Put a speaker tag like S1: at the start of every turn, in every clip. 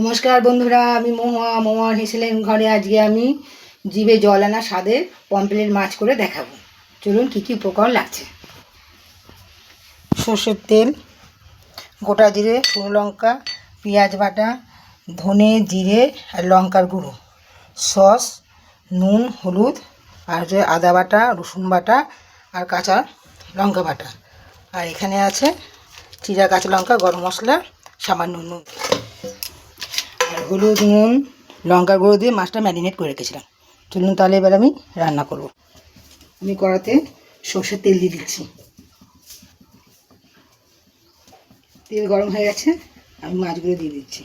S1: নমস্কার বন্ধুরা, আমি মোহন হেসেলেন ঘরে। আজকে আমি জিভে জল আনা স্বাদের পমফ্রেট মাছ করে দেখাবো। চলুন কী কী উপকরণ লাগছে। সর্ষের তেল, গোটা জিরে, শুকনো লঙ্কা, পেঁয়াজ বাটা, ধনে জিরে আর লঙ্কার গুঁড়ো, সস, নুন, হলুদ, আর হচ্ছে আদা বাটা, রসুন বাটা আর কাঁচা লঙ্কা বাটা। আর এখানে আছে চিরা কাঁচা লঙ্কা, গরম মশলা, সামান্য নুন আর হলুদ, নুন, লঙ্কার গুঁড়ো দিয়ে মাছটা ম্যারিনেট করে রেখেছিলাম। চলুন তাহলে এবার আমি রান্না করব। আমি কড়াতে সর্ষের তেল দিয়ে দিচ্ছি। তেল গরম হয়ে গেছে, আমি মাছগুলো দিয়ে দিচ্ছি।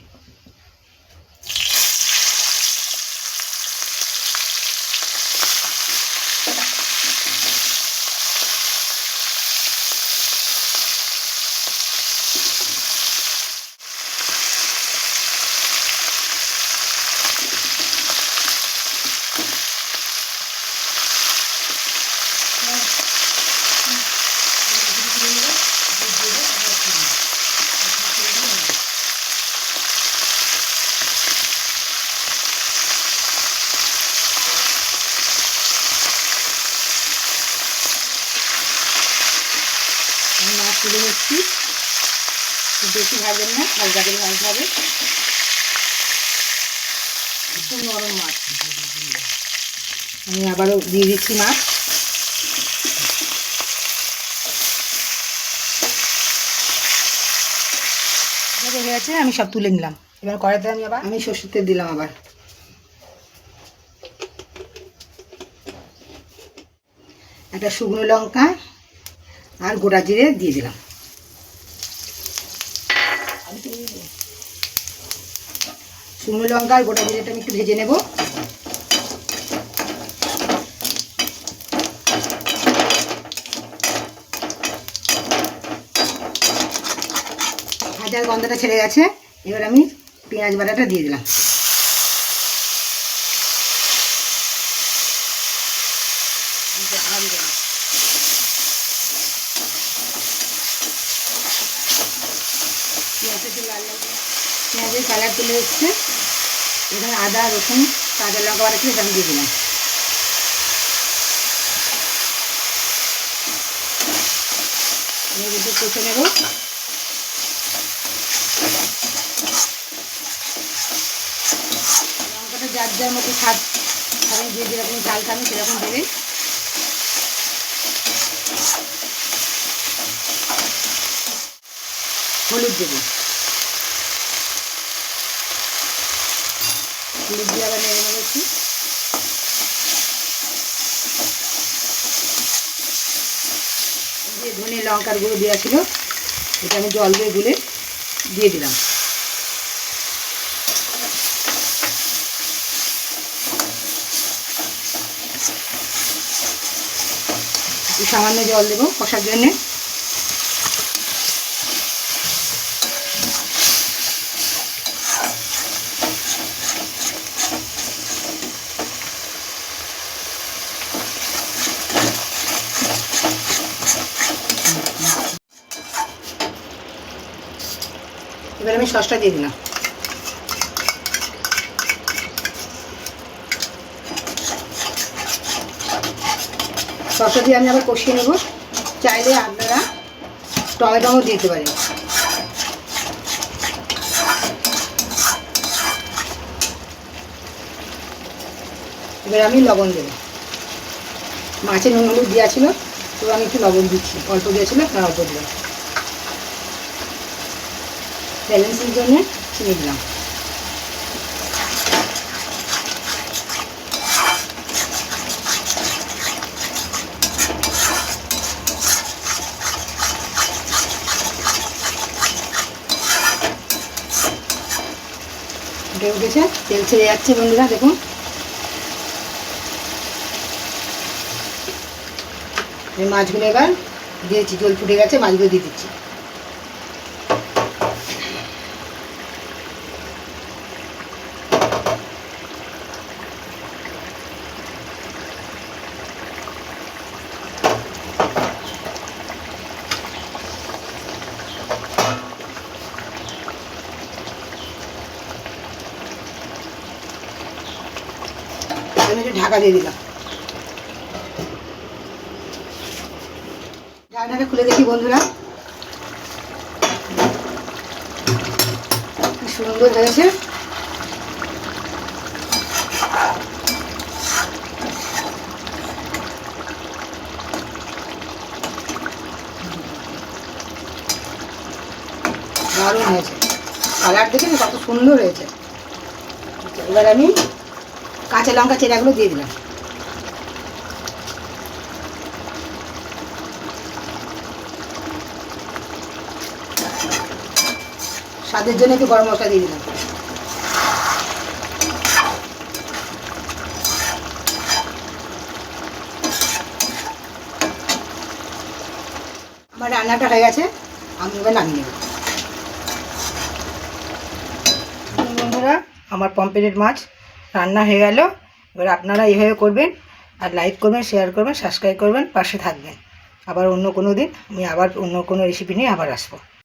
S1: আমি মাছ তুলে নিচ্ছি, বেশি ভাজবেন না, হালকা করে ভাজতে হবে। একটু নরম মাছ। আমি আবারও দিয়ে দিচ্ছি মাছ। হয়ে গেছে, আমি সব তুলে নিলাম। এবার কড়াইতে আমি সর্ষের তেল দিলাম। আবার একটা শুকনো লঙ্কা আর গোটা জিরে দিয়ে দিলাম। শুকনো লঙ্কা আর গোটা জিরেটা আমি একটু ভেজে নেব। ভাজার গন্ধটা ছেড়ে গেছে, এবার আমি পেঁয়াজ বাটাটা দিয়ে দিলাম। পেঁয়াজের কালার তুলে এসছে, এখানে আদা, রসুন, কাঁচা লঙ্কা বাটা ছিল, আমি দিয়ে দিলাম। একটু কষে নেব। লঙ্কাটা যার যার মতো স্বাদ খাবেন, যে যেরকম ঝাল খাবেন সেরকম দেবেন। হলুদ দেবো, হলুদ দিয়ে আবার নেড়ে নেবো একটু। দিয়ে ধনে লঙ্কার গুঁড়ো দেওয়া ছিল, এটা আমি জল দিয়ে গুলে দিয়ে দিলাম। একটু সামান্য জল দেবো কষার জন্যে। এবার আমি সসটা দিয়ে দিলাম। সসটা দিয়ে আমি আবার কষিয়ে নেব। চাইলে আপনারা টমেটোও দিতে পারেন। এবার আমি লবণ দেব। মাছে নুন হলুদ দেওয়া ছিল, তো আমি একটু লবণ দিচ্ছি। অল্প দিয়েছিল, অল্প দিলাম। ব্যালেন্সের জন্য চিনি দিলাম। ফুটে উঠেছে, তেল ছেড়ে যাচ্ছে বন্ধুরা, দেখুন। এই মাছগুলো এবার দিয়েছি, জল ফুটে গেছে, মাছগুলো দিয়ে দিচ্ছি। আমি একটু ঢাকা দিয়ে দিলাম। ঢাকনাটা খুলে দেখি বন্ধুরা, কি সুন্দর হয়েছে। দারুণ হয়েছে, কালার দেখেন কত সুন্দর হয়েছে। এবার আমি কাঁচা লঙ্কা চেরাগুলো দিয়ে দিলাম। স্বাদের জন্য একটু গরম মশলা দিয়ে দিলাম। আমার রান্নাটা হয়ে গেছে, আমি এবার নামিয়ে নেব। বন্ধুরা, আমার পমফ্রেট মাছ রান্না হয়ে গেল। এবার আপনারা এইভাবে করবেন, আর লাইক করবেন, শেয়ার করবেন, সাবস্ক্রাইব করবেন, পাশে থাকবেন। আবার অন্য কোনো দিন আমি আবার অন্য কোনো রেসিপি নিয়ে আবার আসবো।